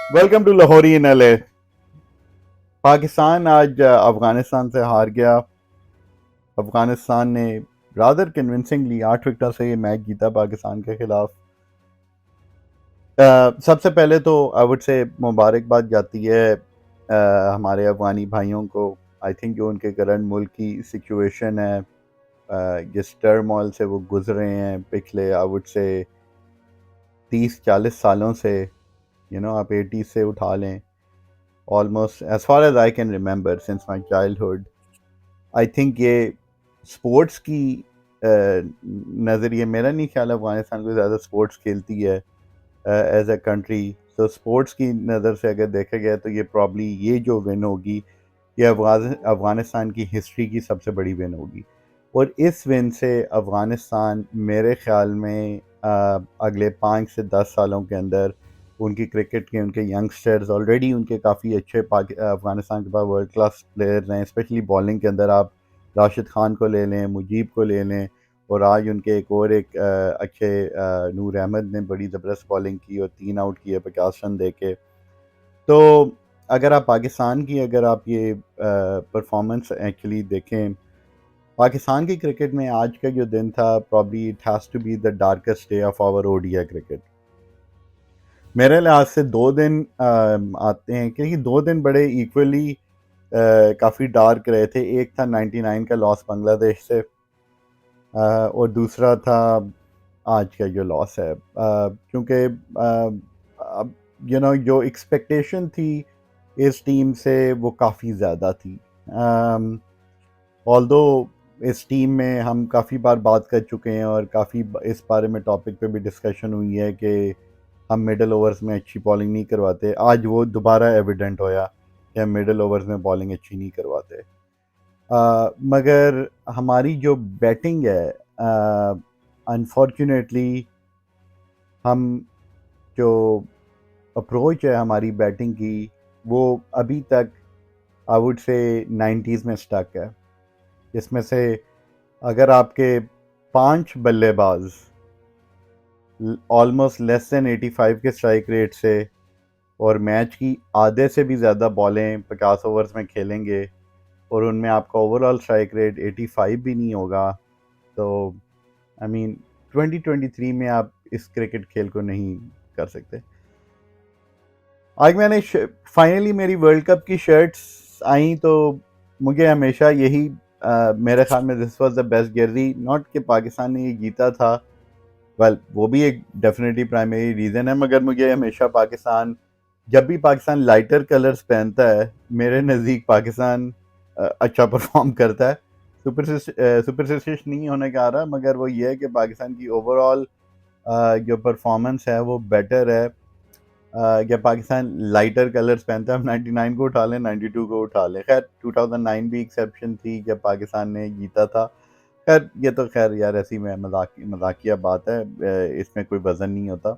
Welcome to Lahori in LA. Pakistan आज अफगानिस्तान से हार गया। अफगानिस्तान ने रादर कन्विंसिंगली 8 विकेट से ये मैच जीता पाकिस्तान के खिलाफ। सबसे पहले तो आई वुड से मुबारकबाद जाती है हमारे अफगानी भाइयों को। आई थिंक जो उनके करंट मुल्क की सिचुएशन है, जिस टर्मोइल से वो गुजरे हैं पिछले आई वुड से 30-40 सालों से, आप 80 से उठा लें, almost as far as I can remember since my childhood. I think ये स्पोर्ट्स की नज़रिए, मेरा नहीं ख्याल अफगानिस्तान को ज़्यादा स्पोर्ट्स खेलती है एज अ कंट्री। तो स्पोर्ट्स की नज़र से अगर देखा गया तो ये प्रॉब्ली ये जो विन होगी ये अफगानिस्तान की हिस्ट्री की सबसे बड़ी विन होगी। और इस विन से अफगानिस्तान मेरे ख्याल में अगले 5 से 10 सालों के अंदर उनकी क्रिकेट के उनके यंगस्टर्स ऑलरेडी उनके काफ़ी अच्छे अफगानिस्तान के पास वर्ल्ड क्लास प्लेयर्स हैं, स्पेशली बॉलिंग के अंदर आप राशिद खान को ले लें, मुजीब को ले लें, और आज उनके एक अच्छे नूर अहमद ने बड़ी ज़बरदस्त बॉलिंग की और 3 आउट किए 50 रन दे के। तो अगर आप पाकिस्तान की अगर आप ये परफॉर्मेंस एक्चुअली देखें, पाकिस्तान की क्रिकेट में आज का जो दिन था, probably it has to be the darkest day of our ODI cricket. मेरे लिहाज से 2 दिन आते हैं क्योंकि 2 दिन बड़े इक्वली काफ़ी डार्क रहे थे। एक था 99 का लॉस बांग्लादेश से, और दूसरा था आज का जो लॉस है, क्योंकि अब जो एक्सपेक्टेशन थी इस टीम से वो काफ़ी ज़्यादा थी। ऑल्दो इस टीम में हम काफ़ी बार बात कर चुके हैं और काफ़ी इस बारे में टॉपिक पे भी डिस्कशन हुई है कि हम मिडल ओवर्स में अच्छी बॉलिंग नहीं करवाते। आज वो दोबारा एविडेंट होया कि हम मिडल ओवर्स में बॉलिंग अच्छी नहीं करवाते। मगर हमारी जो बैटिंग है, अनफॉर्चुनेटली हम जो अप्रोच है हमारी बैटिंग की, वो अभी तक आई वुड से 90s में स्टक है। जिसमें से अगर आपके 5 बल्लेबाज ऑलमोस्ट लेस देन 85 के स्ट्राइक रेट से और मैच की आधे से भी ज़्यादा बॉलें 50 ओवर्स में खेलेंगे और उनमें आपका ओवरऑल स्ट्राइक रेट 85 भी नहीं होगा, तो आई मीन 2023 में आप इस क्रिकेट खेल को नहीं कर सकते। आज मैंने फाइनली मेरी वर्ल्ड कप की शर्ट्स आई, तो मुझे हमेशा यही मेरे ख्याल में this was the best Jersey, not कि पाकिस्तान ने ये जीता था, वेल वो भी एक डेफिनेटली प्राइमरी रीज़न है, मगर मुझे हमेशा पाकिस्तान, जब भी पाकिस्तान लाइटर कलर्स पहनता है मेरे नज़दीक पाकिस्तान अच्छा परफॉर्म करता है। सुपरस्टिशियस नहीं होने का आ रहा, मगर वो ये है कि पाकिस्तान की ओवरऑल जो परफॉर्मेंस है वो बेटर है। जब पाकिस्तान लाइटर कलर्स पहनता है, हम 99 को उठा लें, 92 को उठा लें, खैर 2009 भी एक्सेप्शन थी जब पाकिस्तान ने जीता था। खैर ये तो खैर यार ऐसी में मजाकिया बात है, इसमें कोई वजन नहीं होता।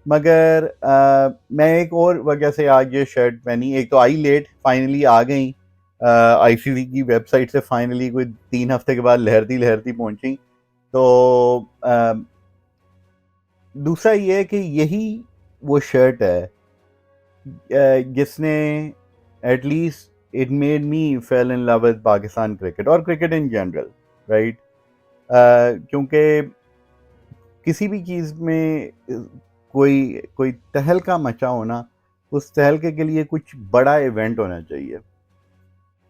मगर मैं एक और वजह से आज ये शर्ट पहनी, एक तो आई लेट, फाइनली आ गई आईसीसी की वेबसाइट से, फाइनली कोई 3 हफ्ते के बाद लहरती लहरती पहुंची। तो दूसरा ये है कि यही वो शर्ट है जिसने at least it made me fail in love with Pakistan cricket और क्रिकेट इन जनरल, राइट। क्योंकि किसी भी चीज़ में कोई कोई तहलका मचा होना, उस तहलके के लिए कुछ बड़ा इवेंट होना चाहिए।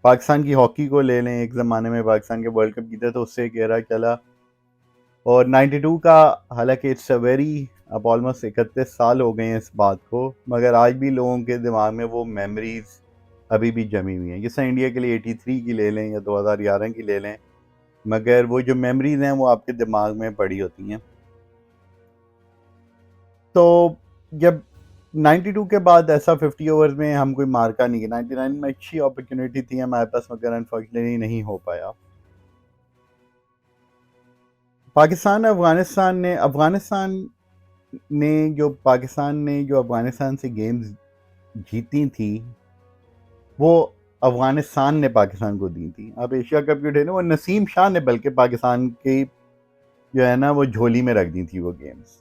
पाकिस्तान की हॉकी को ले लें, एक ज़माने में पाकिस्तान के वर्ल्ड कप जीते तो उससे एक एरा चला, और 92 का, हालांकि इट्स अ वेरी, अब ऑलमोस्ट 31 साल हो गए हैं इस बात को, मगर आज भी लोगों के दिमाग में वो मेमोरीज अभी भी जमी हुई हैं। जैसे इंडिया के लिए 83 की ले लें या 2011 की ले लें, मगर वो जो मेमोरीज हैं वो आपके दिमाग में पड़ी होती हैं। तो जब 92 के बाद ऐसा 50 ओवर्स में हम कोई मार्का नहीं किया, 99 में अच्छी अपॉर्चुनिटी थी हमारे पास, मगर अनफॉर्चुनेटली नहीं हो पाया। पाकिस्तान ने जो अफगानिस्तान से गेम्स जीती थी, वो अफगानिस्तान ने पाकिस्तान को दी थी। अब एशिया कप की उठे वो नसीम शाह ने बल्कि पाकिस्तान की जो है ना वो झोली में रख दी थी वो गेम्स।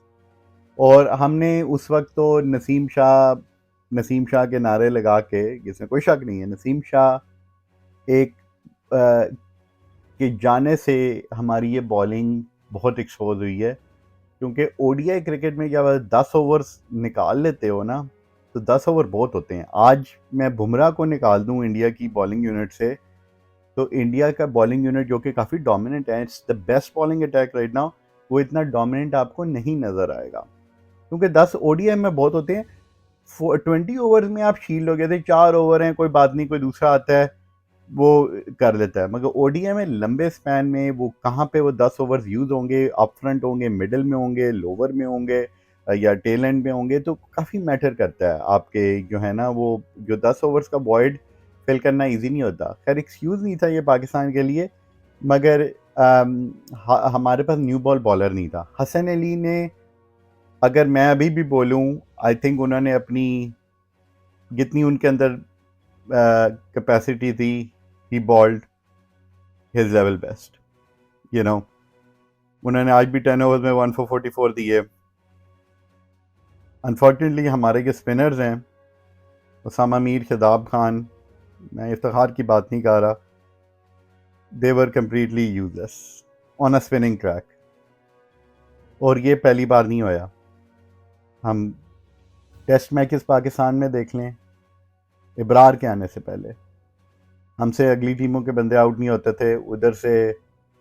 और हमने उस वक्त तो नसीम शाह नसीम शाह के नारे लगा के, जिसमें कोई शक नहीं है, नसीम शाह एक के जाने से हमारी ये बॉलिंग बहुत एक्सपोज हुई है, क्योंकि ओडीआई क्रिकेट में जब 10 ओवर्स निकाल लेते हो ना, तो 10 ओवर बहुत होते हैं। आज मैं बुमराह को निकाल दूं इंडिया की बॉलिंग यूनिट से, तो इंडिया का बॉलिंग यूनिट जो कि काफ़ी डोमिनेंट है, it's the best bowling attack right now, वो इतना डोमिनेंट आपको नहीं नज़र आएगा, क्योंकि 10 ओडीआई में बहुत होते हैं। 20 ओवर्स में आप शील्ड हो गए थे, 4 ओवर हैं, कोई बात नहीं, कोई दूसरा आता है वो कर लेता है। मगर ओडीआई में लंबे स्पैन में वो कहाँ पे वो 10 ओवर्स यूज़ होंगे, अप फ्रंट होंगे, मिडिल में होंगे, लोअर में होंगे, या टेल एंड में होंगे, तो काफ़ी मैटर करता है आपके जो है ना, वो जो 10 ओवर्स का वॉइड फिल करना इजी नहीं होता। खैर एक्सक्यूज़ नहीं था ये पाकिस्तान के लिए, मगर हमारे पास न्यू बॉल बॉलर नहीं था। हसन अली ने, अगर मैं अभी भी बोलूं, आई थिंक उन्होंने अपनी जितनी उनके अंदर कैपेसिटी थी, he bowled his level best, you know. उन्होंने आज भी 10 ओवर्स में 1 for 44 दिए। अनफॉर्चुनेटली हमारे के स्पिनर्स हैं, उसामा मीर, शदाब खान, मैं इफ्तिखार की बात नहीं कर रहा, they were completely useless on a spinning track. और ये पहली बार नहीं होया। हम टेस्ट मैचेस पाकिस्तान में देख लें, इब्रार के आने से पहले हमसे अगली टीमों के बंदे आउट नहीं होते थे। उधर से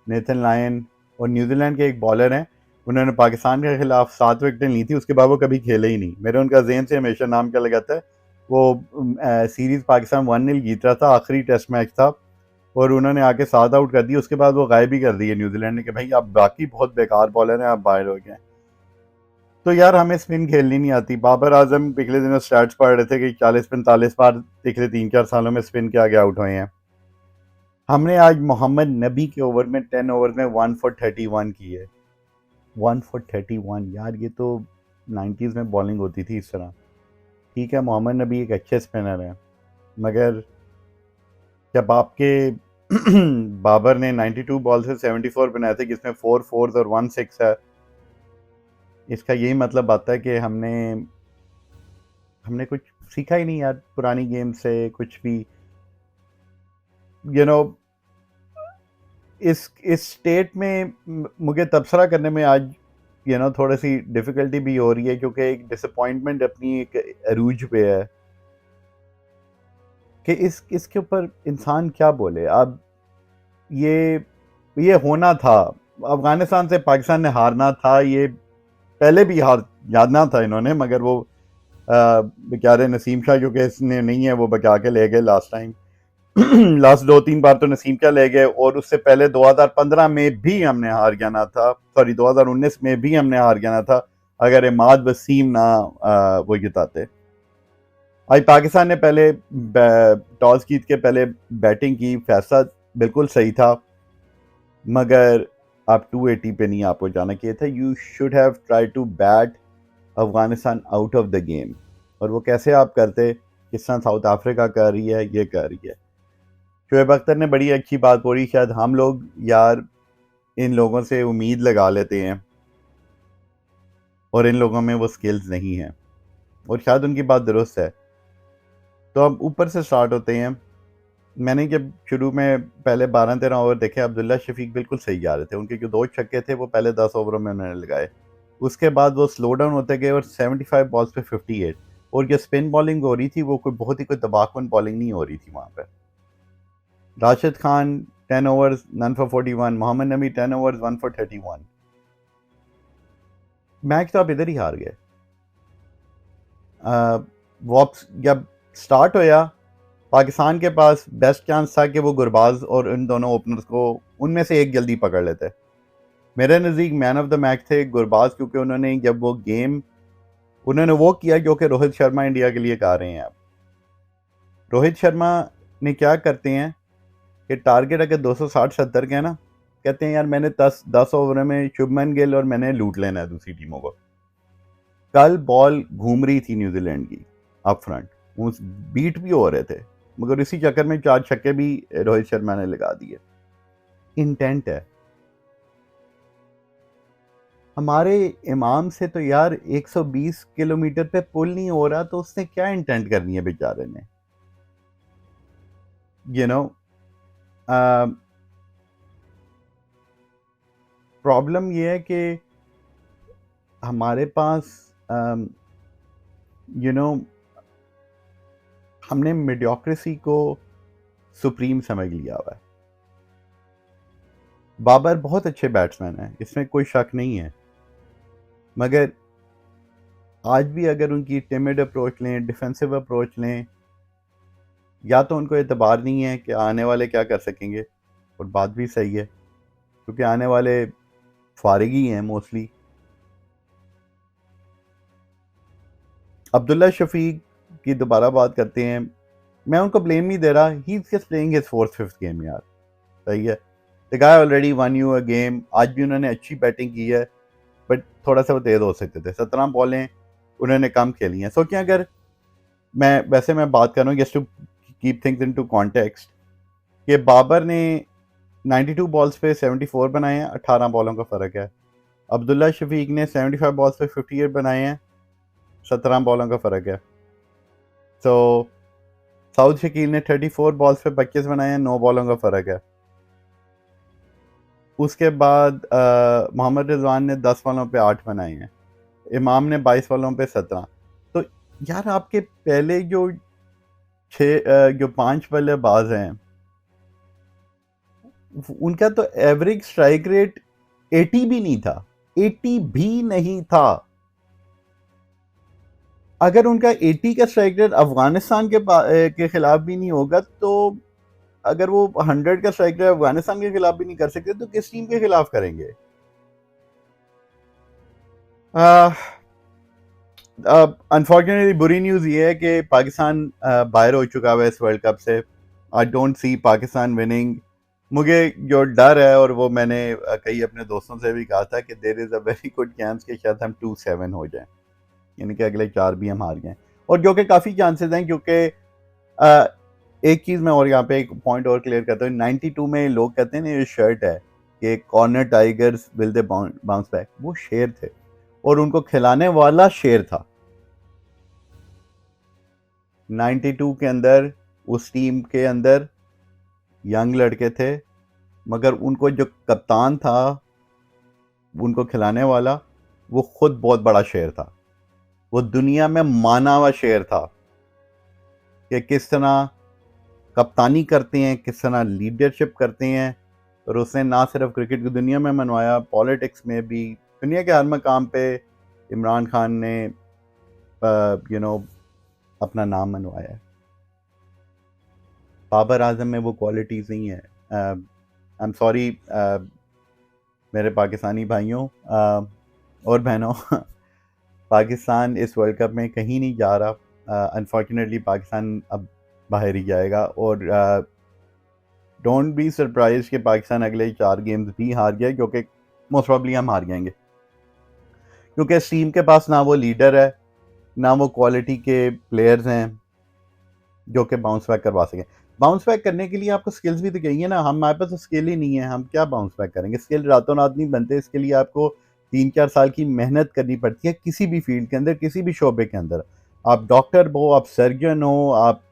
नेथन लायन और न्यूजीलैंड के एक बॉलर हैं, उन्होंने पाकिस्तान के खिलाफ 7 विकेटें ली थी, उसके बाद वो कभी खेले ही नहीं। मेरे उनका जेहन से हमेशा नाम क्या लगाता है, वो सीरीज़ पाकिस्तान 1-0 जीत रहा था, आखिरी टेस्ट मैच था, और उन्होंने आके 7 आउट कर दिए। उसके बाद वो गायब ही कर दिए न्यूजीलैंड ने कि भाई आप बाकी बहुत बेकार बॉलर हैं, आप बाहर हो गए। तो यार हमें स्पिन खेलनी नहीं आती। बाबर आजम पिछले दिनों स्टैट्स पढ़ रहे थे कि 40-45 बार पिछले 3-4 सालों में स्पिन के आगे आउट हुए हैं। हमने आज मोहम्मद नबी के ओवर में 10 ओवर में 1 for 31 की है। 1 for 31 यार, ये तो 90s में बॉलिंग होती थी इस तरह। ठीक है, मोहम्मद नबी एक अच्छे स्पिनर हैं, मगर जब आपके बाबर ने 92 बॉल से 74 बनाए थे, जिसमें 4 4s और 1 6 है, इसका यही मतलब आता है कि हमने कुछ सीखा ही नहीं यार पुरानी गेम से कुछ भी, यू नो। इस स्टेट में मुझे तबसरा करने में आज थोड़ी सी डिफ़िकल्टी भी हो रही है, क्योंकि एक डिसअपॉइंटमेंट अपनी एक अरूज पे है कि इसके ऊपर इंसान क्या बोले। अब ये होना था, अफ़गानिस्तान से पाकिस्तान ने हारना था, ये पहले भी हार जानना था इन्होंने, मगर वो बेचारे नसीम शाह जो कि इसने नहीं है, वो बचा के ले गए लास्ट टाइम। लास्ट 2-3 बार तो नसीम क्या ले गए, और उससे पहले 2015 में भी हमने हार जाना था, सॉरी 2019 में भी हमने हार जाना था, अगर इमाद वसीम ना वो जिताते। आज पाकिस्तान ने पहले टॉस जीत के पहले बैटिंग की, फैसला बिल्कुल सही था, मगर आप 280 पे नहीं आपको जाना चाहिए था। You should have try to bat Afghanistan out of the game. और वो कैसे आप करते, किस तरह साउथ अफ्रीका कर रही है, ये कर रही है। शोएब अख्तर ने बड़ी अच्छी बात बोली, शायद हम लोग यार इन लोगों से उम्मीद लगा लेते हैं और इन लोगों में वो स्किल्स नहीं हैं, और शायद उनकी बात दुरुस्त है। तो हम ऊपर से स्टार्ट होते हैं। मैंने जब शुरू में पहले 12-13 ओवर देखे, अब्दुल्ला शफीक बिल्कुल सही जा रहे थे, उनके जो 2 छक्के थे वो पहले 10 ओवरों में उन्होंने लगाए। उसके बाद वो स्लो डाउन होते गए और 75 बॉल्स पे 58, और जो स्पिन बॉलिंग हो रही थी वो कोई बहुत ही कोई दबाकन बॉलिंग नहीं हो रही थी वहाँ पर। Rashid Khan 10 overs none for 41, Mohammad Nabi 10 overs 1 for 31। Match तो आप इधर ही हार गए। वॉप्स जब स्टार्ट होया, पाकिस्तान के पास बेस्ट चांस था कि वो गुरबाज और इन दोनों ओपनर्स को उनमें से एक जल्दी पकड़ लेते। मेरे नज़दीक मैन ऑफ द मैच थे गुरबाज, क्योंकि उन्होंने जब वो गेम उन्होंने वो किया जो कि रोहित शर्मा इंडिया के लिए कर रहे हैं। अब रोहित शर्मा ने क्या करते हैं कि टारगेट अगर 260-70 के है ना, कहते हैं यार मैंने 10 ओवर में शुभमन गिल और मैंने लूट लेना है दूसरी टीमों को। कल बॉल घूम रही थी न्यूजीलैंड की अप फ्रंट, उस बीट भी हो रहे थे, मगर इसी चक्कर में 4 छक्के भी रोहित शर्मा ने लगा दिए। इंटेंट है। हमारे इमाम से तो यार 120 किलोमीटर पे पुल नहीं हो रहा, तो उसने क्या इंटेंट करनी है बेचारे ने, यू नो। प्रॉब्लम ये है कि हमारे पास यू नो हमने मीडियोक्रेसी को सुप्रीम समझ लिया हुआ है। बाबर बहुत अच्छे बैट्समैन हैं, इसमें कोई शक नहीं है, मगर आज भी अगर उनकी टिमिड अप्रोच लें, डिफेंसिव अप्रोच लें, या तो उनको एतबार नहीं है कि आने वाले क्या कर सकेंगे, और बात भी सही है क्योंकि आने वाले फारिग ही हैं मोस्टली। अब्दुल्ला शफीक की दोबारा बात करते हैं, मैं उनको ब्लेम नहीं दे रहा, he is just playing his fourth fifth game यार, सही है। The guy already one you a game, आज भी उन्होंने अच्छी बैटिंग की है, बट थोड़ा सा वो तेज हो सकते थे। 17 बॉलें उन्होंने कम खेली हैं। सोचिए अगर मैं बात कर रहा हूँ just to keep things into context, कि बाबर ने 92 बॉल्स पे 74 बनाए हैं, 18 बॉलों का फ़र्क है। अब्दुल्ला शफीक ने 75 बॉल्स पे 58 बनाए हैं, 17 बॉलों का फ़र्क है। तो साउथ शकील ने 34 बॉल्स पे 25 बनाए हैं, 9 बॉलों का फ़र्क है। उसके बाद मोहम्मद रिजवान ने 10 बॉलों पे 8 बनाए हैं, इमाम ने 22 बॉलों पे 17। तो यार आपके पहले जो 5 बल्लेबाज हैं, उनका तो एवरेज स्ट्राइक रेट 80 भी नहीं था, 80 भी नहीं था। अगर उनका 80 का स्ट्राइक रेट अफगानिस्तान के खिलाफ भी नहीं होगा, तो अगर वो 100 का स्ट्राइक रेट अफगानिस्तान के खिलाफ भी नहीं कर सकते, तो किस टीम के खिलाफ करेंगे? अनफॉर्चुनेटली बुरी न्यूज़ ये है कि पाकिस्तान बाहर हो चुका है इस वर्ल्ड कप से। I don't see Pakistan winning. मुझे जो डर है, और वो मैंने कई अपने दोस्तों से भी कहा था, कि there is a very good chance कि शायद हम 2-7 हो जाएं, यानी कि अगले 4 भी हम हार जाएं, और जो कि काफ़ी चांसेस हैं, क्योंकि एक चीज़ मैं और यहाँ पे एक पॉइंट और क्लियर करता हूँ। 92 में लोग कहते हैं ना, ये शर्ट है कि corner tigers will they bounce back, वो शेर थे और उनको खिलाने वाला शेर था। 92 के अंदर उस टीम के अंदर यंग लड़के थे, मगर उनको जो कप्तान था, उनको खिलाने वाला, वो खुद बहुत बड़ा शेर था। वो दुनिया में माना हुआ शेर था कि किस तरह कप्तानी करते हैं, किस तरह लीडरशिप करते हैं। और उसने ना सिर्फ क्रिकेट की दुनिया में मनवाया, पॉलिटिक्स में भी, दुनिया के हर मकाम पे इमरान खान ने अपना नाम मनवाया है। बाबर आजम में वो क्वालिटीज़ नहीं है। आई एम सॉरी मेरे पाकिस्तानी भाइयों और बहनों, पाकिस्तान इस वर्ल्ड कप में कहीं नहीं जा रहा। अनफॉर्चुनेटली पाकिस्तान अब बाहर ही जाएगा, और डोंट बी सरप्राइज कि पाकिस्तान अगले 4 गेम्स भी हार जाए, क्योंकि मोस्ट प्रॉब्ली हम हार जाएंगे, क्योंकि इस टीम के पास ना वो लीडर है, ना वो क्वालिटी के प्लेयर्स हैं जो कि बाउंस बैक करवा सकें। बाउंस बैक करने के लिए आपको स्किल्स भी तो चाहिए ना, हमारे पास तो स्किल ही नहीं है, हम क्या बाउंस बैक करेंगे? स्किल रातों रात नहीं बनते, इसके लिए आपको 3-4 साल की मेहनत करनी पड़ती है, किसी भी फील्ड के अंदर, किसी भी शोबे के अंदर। आप डॉक्टर हो, आप सर्जन हो, आप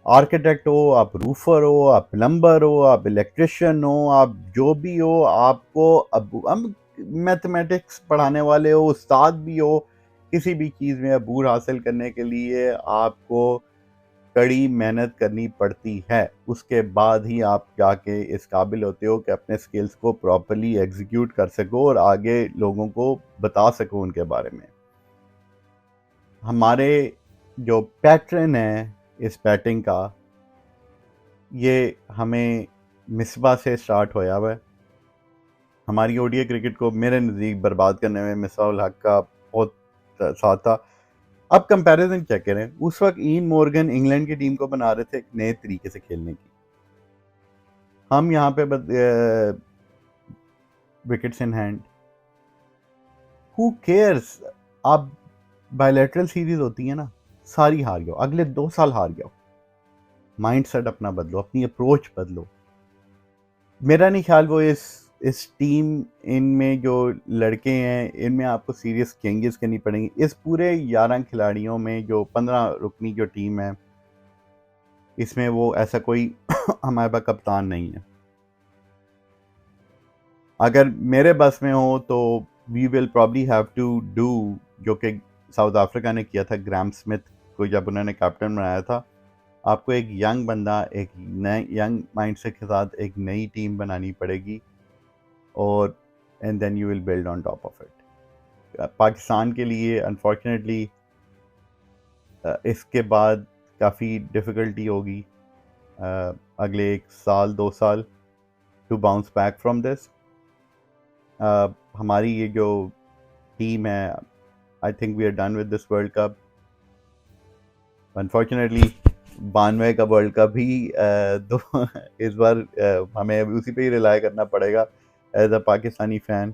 आर्किटेक्ट हो, आप रूफर हो, आप प्लम्बर हो, आप इलेक्ट्रिशियन हो, आप जो भी हो, आपको अब हम मैथमेटिक्स पढ़ाने वाले हो, उस्ताद भी हो, किसी भी चीज़ में अबूर हासिल करने के लिए आपको कड़ी मेहनत करनी पड़ती है। उसके बाद ही आप जाके इस काबिल होते हो कि अपने स्किल्स को प्रॉपर्ली एग्जीक्यूट कर सको और आगे लोगों को बता सको उनके बारे में। हमारे जो पैटर्न है इस बैटिंग का, ये हमें मिसबा से स्टार्ट होया हुआ है। हमारी ओडीआई क्रिकेट को मेरे नज़दीक बर्बाद करने में मिसबा उल हक का बहुत साथ था। अब कंपैरिजन चेक करें, उस वक्त ईन मॉर्गन इंग्लैंड की टीम को बना रहे थे एक नए तरीके से खेलने की। हम यहाँ पे wickets in hand, who cares? आप बायलैटरल सीरीज होती है ना, सारी हार गए, अगले 2 साल हार गए, माइंड सेट अपना बदलो, अपनी अप्रोच बदलो। मेरा नहीं ख्याल वो इस इस टीम इनमें जो लड़के हैं इनमें आपको सीरियस चेंजेस करनी पड़ेंगी। इस पूरे 11 खिलाड़ियों में जो 15 रुकनी जो टीम है इसमें वो ऐसा कोई हमारे पास कप्तान नहीं है। अगर मेरे बस में हो तो we will probably have to do जो कि साउथ अफ्रीका ने किया था ग्राम स्मिथ को जब उन्होंने कैप्टन बनाया था। आपको एक यंग बंदा एक नए यंग माइंडसेट के साथ एक नई टीम बनानी पड़ेगी और and then you will build on top of it. Pakistan के लिए अनफॉर्चुनेटली इसके बाद काफ़ी डिफ़िकल्टी होगी अगले 1 साल 2 साल to bounce back from this. हमारी ये जो टीम है I think we are done with this World Cup. Unfortunately 92 का वर्ल्ड कप ही दो इस बार हमें उसी पे ही रिलाई करना पड़ेगा एज अ पाकिस्तानी फ़ैन।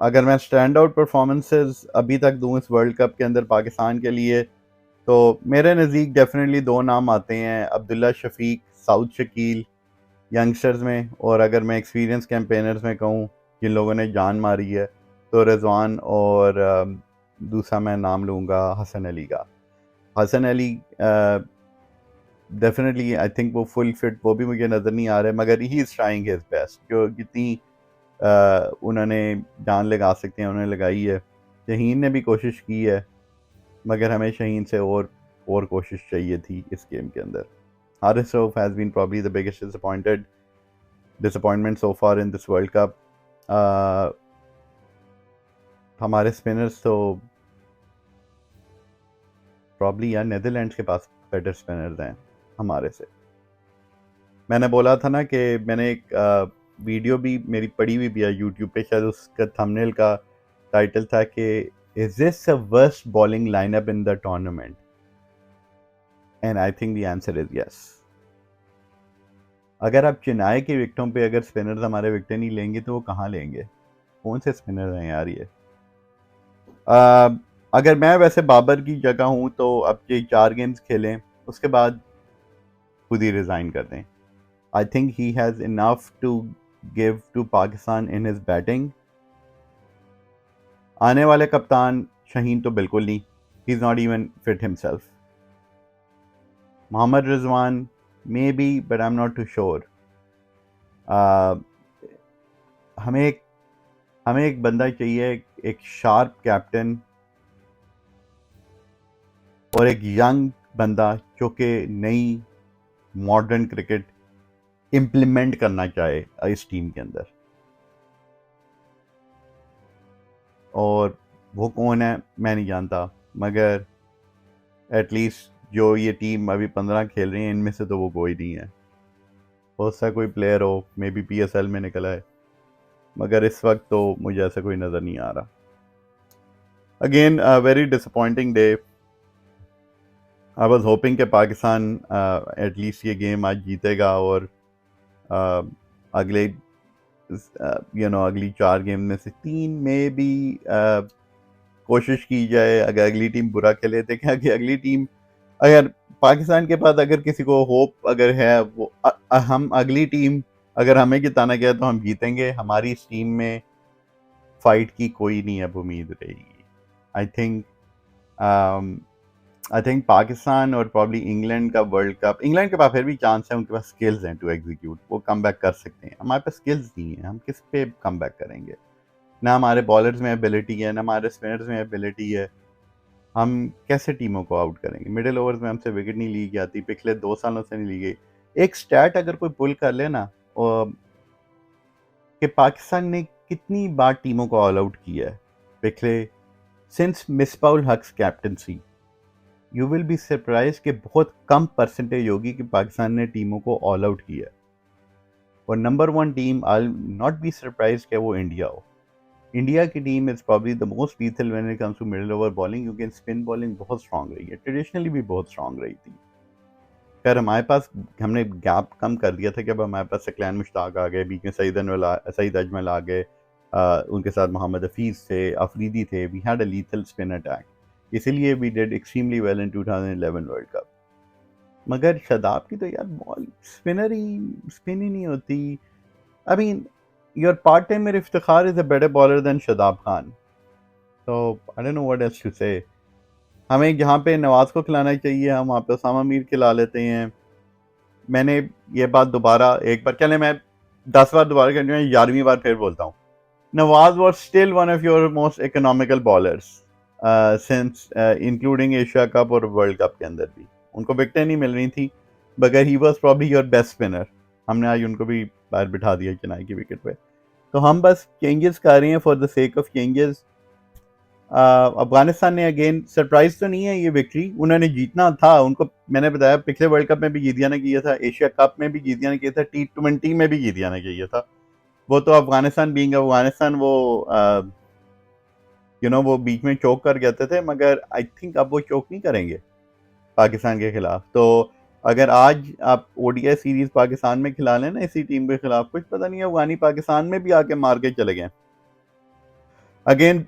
अगर मैं स्टैंड आउट परफॉर्मेंसेस अभी तक दूँ इस वर्ल्ड कप के अंदर पाकिस्तान के लिए तो मेरे नज़दीक डेफिनेटली 2 नाम आते हैं, अब्दुल्ला शफीक, साउद शकील यंगस्टर्स में, और अगर मैं एक्सपीरियंस कैंपेनर्स में कहूँ जिन लोगों ने जान मारी है तो रिजवान और दूसरा मैं नाम लूँगा हसन अली का। Hasan Ali definitely I think वो फुल फिट वो भी मुझे नज़र नहीं आ रहा है मगर he is trying his best. जो जितनी उन्होंने जान लगा सकते हैं उन्होंने लगाई है। शहीन ने भी कोशिश की है मगर हमें शहीन से और कोशिश चाहिए थी इस गेम के अंदर। Haris Rauf has been probably the biggest disappointment so far in this World Cup. हमारे स्पिनर्स तो प्रॉब्ली यार नेदरलैंड्स के पास बेटर स्पिनर्स हैं हमारे से। मैंने बोला था ना कि मैंने एक वीडियो भी मेरी पड़ी हुई भी है यूट्यूब पे, शायद उसका थंबनेल का टाइटल था कि is this the worst bowling lineup in the tournament, and I think the answer is yes. अगर आप चेन्नई के विकेटों पे अगर स्पिनर्स हमारे विकेट नहीं लेंगे तो वो कहाँ लेंगे? कौन से स्पिनर हैं यार ये? अगर मैं वैसे बाबर की जगह हूँ तो अब ये 4 गेम्स खेलें उसके बाद खुद ही रिज़ाइन कर दें। I think he has enough to give to Pakistan in his batting. आने वाले कप्तान शहीन तो बिल्कुल नहीं, he is not even fit himself. Mohammad Rizwan may be but I am not too sure. हमें एक बंदा चाहिए, एक शार्प कैप्टन और एक यंग बंदा जो कि नई मॉडर्न क्रिकेट इम्प्लीमेंट करना चाहे इस टीम के अंदर। और वो कौन है मैं नहीं जानता मगर एटलीस्ट जो ये टीम अभी 15 खेल रही है इनमें से तो वो कोई नहीं है। हो सकता कोई प्लेयर हो, मे बी PSL में निकला है, मगर इस वक्त तो मुझे ऐसा कोई नज़र नहीं आ रहा। Again very disappointing day. I was hoping कि पाकिस्तान एटलीस्ट ये गेम आज जीतेगा और अगले अगली 4 गेम में से 3 में भी कोशिश की जाए। अगर अगली टीम बुरा खेले, देखें कि अगली टीम अगर पाकिस्तान के पास अगर किसी को होप अगर है वो हम अगली टीम अगर हमें जिताना गया तो हम जीतेंगे। हमारी इस टीम में फाइट की कोई नहीं अब उम्मीद रहेगी। आई थिंक पाकिस्तान और प्रॉब्ली इंग्लैंड का वर्ल्ड कप, इंग्लैंड के पास फिर भी चांस है, उनके पास स्किल्स हैं टू एग्जीक्यूट, वो कम बैक कर सकते हैं। हमारे पास स्किल्स नहीं है, हम किस पे कम बैक करेंगे? ना हमारे बॉलर्स में एबिलिटी है ना हमारे स्पिनर्स में एबिलिटी है। हम कैसे टीमों को आउट करेंगे? मिडिल ओवर्स में हमसे विकेट नहीं ली जाती, पिछले 2 सालों से नहीं ली गई। एक स्टैट अगर कोई पुल कर ले ना कि पाकिस्तान ने कितनी बार टीमों को ऑल आउट किया है पिछले since Misbahul Haq's captaincy, you will be surprise कि बहुत कम परसेंटेज होगी कि पाकिस्तान ने टीमों को ऑल आउट किया है। और number 1 team I not be surprise कि वो इंडिया हो। इंडिया की team is probably the most lethal when it comes to middle over bowling, क्योंकि स्पिन बॉलिंग बहुत स्ट्रांग रही है, ट्रेडिशनली भी बहुत स्ट्रांग रही थी। खैर हमारे पास हमने गैप कम कर दिया था कि अब हमारे पास सकलैन मुश्ताक आ गए, बीच में सईद अजमल आ गए, उनके साथ मोहम्मद हफीज़ थे, अफरीदी थे। We had a lethal spin attack, इसीलिए we did extremely well in 2011 world cup. मगर शादाब की तो यार बॉल स्पिन ही नहीं होती। I mean, your part-timer Iftikhar is a better bowler than Shadab Khan. So I don't know what else to say. हमें जहाँ पे नवाज को खिलाना चाहिए हम वहाँ पे उसामा मीर खिला लेते हैं। मैंने ये बात दोबारा एक बार, चले मैं 10 बार दोबारा करनी है, 11वीं बार फिर बोलता हूँ। Nawaz was still one of your most economical bowlers since including Asia cup और वर्ल्ड कप के अंदर भी। उनको विकटें नहीं मिल रही थी, मगर he was probably your best spinner. हमने आज उनको भी बाहर बिठा दिया चेन्नई की विकेट पे। तो हम बस चेंजेस कर रहे हैं for the sake of changes. Afghanistan ने अगेन सरप्राइज तो नहीं है ये विक्ट्री, उन्होंने जीतना था। उनको मैंने बताया पिछले वर्ल्ड कप में भी जीतिया ने किया था, एशिया कप में भी जीतिया ने किया था, T20 में भी जीतिया ने किया था। वो तो अफगानिस्तान बीइंग अफगानिस्तान वो वो बीच में चोक कर जाते थे, मगर आई थिंक अब वो चोक नहीं करेंगे पाकिस्तान के खिलाफ। तो अगर आज आप ओडीआई सीरीज पाकिस्तान में खिला लें ना इसी टीम के खिलाफ, कुछ पता नहीं अफगानी पाकिस्तान में भी आके मार के चले गए। अगेन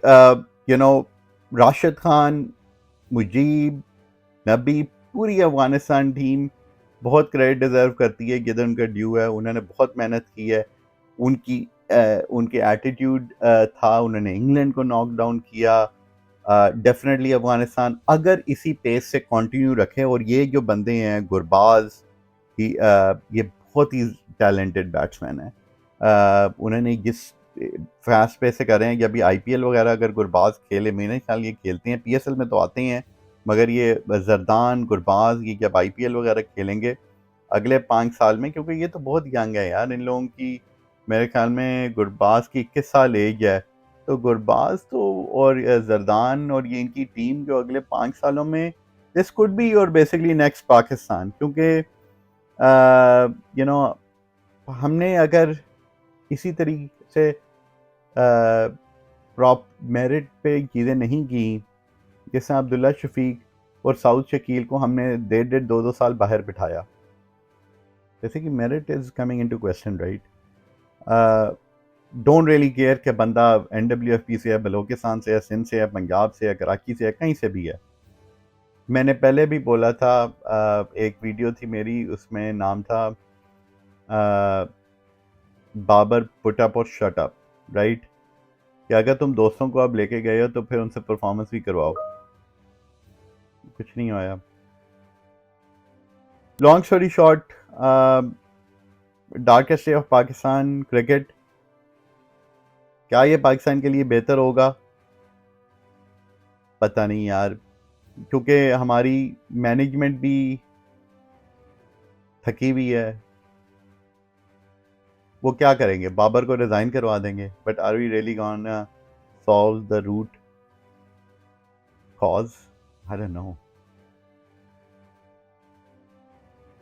राशिद खान, मुजीब, नबी, पूरी अफगानिस्तान टीम बहुत क्रेडिट डिजर्व करती है, जिधर उनका ड्यू है। उन्होंने बहुत मेहनत की है। उनके एटीट्यूड था, उन्होंने इंग्लैंड को नॉक डाउन किया। डेफिनेटली अफगानिस्तान अगर इसी पेस से कंटिन्यू रखे, और ये जो बंदे हैं गुरबाज, ये बहुत ही टैलेंटेड बैट्समैन है। उन्होंने जिस फास्ट पेस से कर रहे हैं, जब भी आईपीएल वगैरह अगर गुरबाज खेले, मेरे ख्याल ये खेलते हैं, पीएसएल में तो आते हैं, मगर ये जरदान गुरबाज ये जब आईपीएल वगैरह खेलेंगे अगले 5 साल में, क्योंकि ये तो बहुत यंग है यार इन लोगों की। मेरे ख्याल में गुरबाज की 21 साल एज है। तो गुरबाज तो और जरदान और ये इनकी टीम जो अगले 5 सालों में, this could be your basically next Pakistan. क्योंकि यू नो हमने अगर इसी तरीके से प्रॉप मेरिट पे चीज़ें नहीं की, जैसे अब्दुल्ला शफीक और साउथ शकील को हमने 1.5-2 साल बाहर बिठाया, जैसे कि merit is coming into question, right. Don't really care कि बंदा NWFP से है, बलोचिस्तान से है, सिंध से है, पंजाब से है, कराची से है, कहीं से भी है। मैंने पहले भी बोला था, एक वीडियो थी मेरी, उसमें नाम था बाबर पुट अप और शट अप, राइट। कि अगर तुम दोस्तों को अब लेके गए हो तो फिर उनसे परफॉर्मेंस भी करवाओ। कुछ नहीं आया। Long story short, darkest day of Pakistan cricket, क्या ये पाकिस्तान के लिए बेहतर होगा? पता नहीं यार, क्योंकि हमारी मैनेजमेंट भी थकी हुई है। वो क्या करेंगे, बाबर को रिजाइन करवा देंगे, but are we really gonna solve the root cause? I don't know.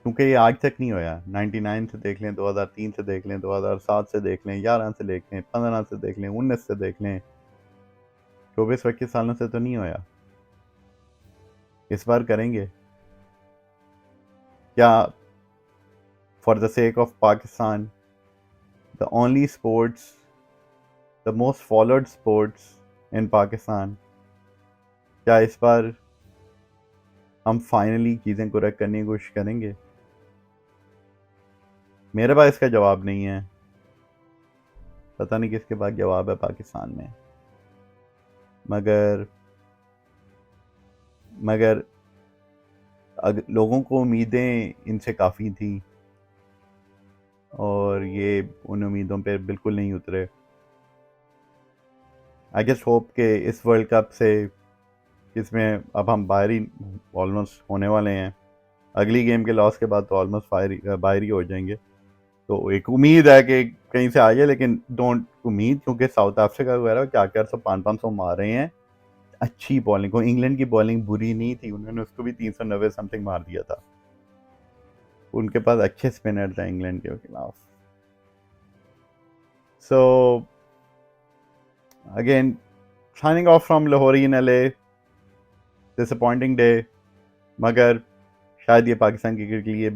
क्योंकि ये आज तक नहीं होया। 99 से देख लें, 2003 से देख लें, 2007 से देख लें, 11 से देख लें, 15 से देख लें, 19 से देख लें, 24-25 सालों से तो नहीं होया। इस बार करेंगे क्या? For the sake of Pakistan, the only sports, the most followed sports in Pakistan, क्या इस बार हम फाइनली चीज़ें करेक्ट करने की कोशिश करेंगे? मेरे पास इसका जवाब नहीं है, पता नहीं किसके पास जवाब है पाकिस्तान में। मगर मगर लोगों को उम्मीदें इनसे काफ़ी थी, और ये उन उम्मीदों पे बिल्कुल नहीं उतरे। आई जस्ट होप कि इस वर्ल्ड कप से, इसमें अब हम बाहर ही ऑलमोस्ट होने वाले हैं, अगली गेम के लॉस के बाद तो ऑलमोस्ट बाहर ही हो जाएंगे। तो एक उम्मीद है कि कहीं से आ जाए, लेकिन डोंट उम्मीद, क्योंकि साउथ अफ्रीका वगैरह 400 500 मार रहे हैं अच्छी बॉलिंग को। इंग्लैंड की बॉलिंग बुरी नहीं थी, उन्होंने उसको भी 390 समथिंग मार दिया था। उनके पास अच्छे स्पिनर थे इंग्लैंड के खिलाफ। So again, signing off from Lahore in LA, disappointing day, मगर शायद ये पाकिस्तान क्रिकेट के लिए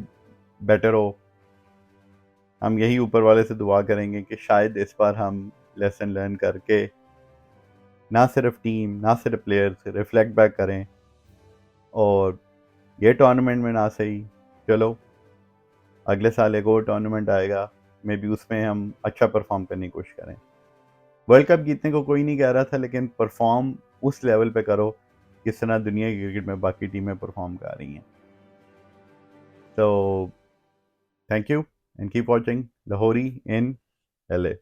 बेटर हो। हम यही ऊपर वाले से दुआ करेंगे कि शायद इस बार हम लेसन लर्न करके ना सिर्फ टीम, ना सिर्फ प्लेयर्स रिफ्लेक्ट बैक करें, और ये टूर्नामेंट में ना सही, चलो अगले साल एक और टूर्नामेंट आएगा, मे बी उसमें हम अच्छा परफॉर्म करने की कोशिश करें। वर्ल्ड कप जीतने को कोई नहीं कह रहा था, लेकिन परफॉर्म उस लेवल पे करो किस तरह दुनिया की क्रिकेट में बाकी टीमें परफॉर्म कर रही हैं। तो thank you and keep watching Lahori in LA।